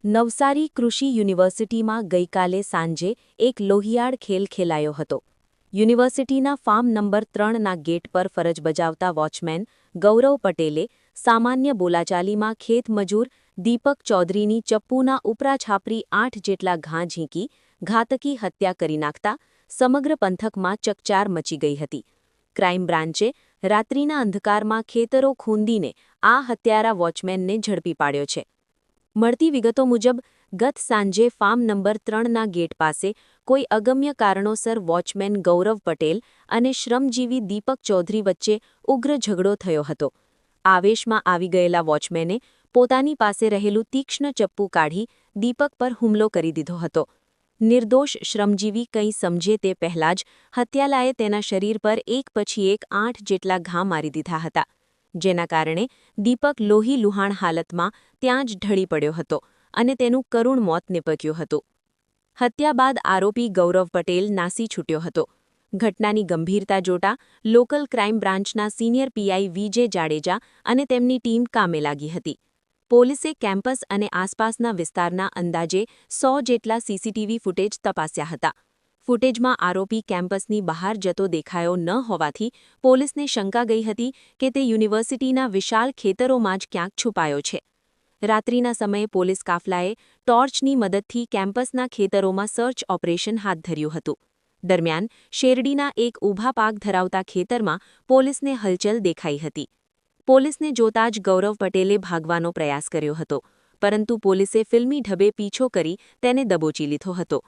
નવસારી કૃષિ યુનિવર્સિટીમાં ગઈકાલે સાંજે એક લોહિયાળ ખેલ ખેલાયો હતો. યુનિવર્સિટીના ફાર્મ નંબર 3ના ગેટ પર ફરજ બજાવતા વોચમેન ગૌરવ પટેલે સામાન્ય બોલાચાલીમાં ખેતમજૂર દીપક ચૌધરીની ચપ્પુના ઉપરા છાપરી 8 જેટલા ઘા ઝીંકી ઘાતકી હત્યા કરી નાખતા સમગ્ર પંથકમાં ચકચાર મચી ગઈ હતી. ક્રાઇમ બ્રાન્ચે રાત્રિના અંધકારમાં ખેતરો ખૂંદીને આ હત્યારા વોચમેનને ઝડપી પાડ્યો છે. મળતી વિગતો મુજબ ગત સાંજે ફાર્મ નંબર 3ના ગેટ પાસે કોઈ અગમ્ય કારણોસર વોચમેન ગૌરવ પટેલ અને શ્રમજીવી દીપક ચૌધરી વચ્ચે ઉગ્ર ઝઘડો થયો હતો. આવેશમાં આવી ગયેલા વોચમેને પોતાની પાસે રહેલું તીક્ષ્ણ ચપ્પુ કાઢી દીપક પર હુમલો કરી દીધો હતો. નિર્દોષ શ્રમજીવી કંઈ સમજે તે પહેલાં જ હત્યાલાએ તેના શરીર પર એક પછી એક 8 જેટલા ઘા મારી દીધા હતા, જેના કારણે દીપક લોહી લુહાણ હાલતમાં ત્યાં જ ઢળી પડ્યો હતો અને તેનું કરુણ મોત નીપજ્યું હતું. હત્યા બાદ આરોપી ગૌરવ પટેલ નાસી છૂટ્યો હતો. ઘટનાની ગંભીરતા જોતા લોકલ ક્રાઇમ બ્રાન્ચના સિનિયર પીઆઈ વીજે જાડેજા અને તેમની ટીમ કામે લાગી હતી. પોલીસે કેમ્પસ અને આસપાસના વિસ્તારના અંદાજે 100 જેટલા સીસીટીવી ફૂટેજ તપાસ્યા હતા. ફૂટેજમાં આરોપી કેમ્પસની બહાર જતો દેખાયો ન હોવાથી પોલીસને શંકા ગઈ હતી કે તે યુનિવર્સિટીના વિશાળ ખેતરોમાં જ ક્યાંક છુપાયો છે. રાત્રિના સમયે પોલીસ કાફલાએ ટોર્ચની મદદથી કેમ્પસના ખેતરોમાં સર્ચ ઓપરેશન હાથ ધર્યું હતું. દરમિયાન શેરડીના એક ઊભા પાક ધરાવતા ખેતરમાં પોલીસને હલચલ દેખાઈ હતી. પોલીસને જોતા જ ગૌરવ પટેલે ભાગવાનો પ્રયાસ કર્યો હતો, પરંતુ પોલીસે ફિલ્મી ઢબે પીછો કરી તેને દબોચી લીધો હતો.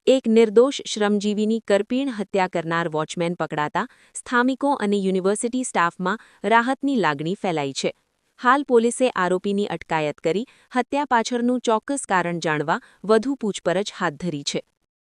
એક નિર્દોષ શ્રમજીવીની કરપીણ હત્યા કરનાર વોચમેન પકડાતા સ્થાનિકો અને યુનિવર્સિટી સ્ટાફમાં રાહતની લાગણી ફેલાઈ છે. હાલ પોલીસે આરોપીની અટકાયત કરી હત્યા પાછળનું ચોક્કસ કારણ જાણવા વધુ પૂછપરછ હાથ ધરી છે.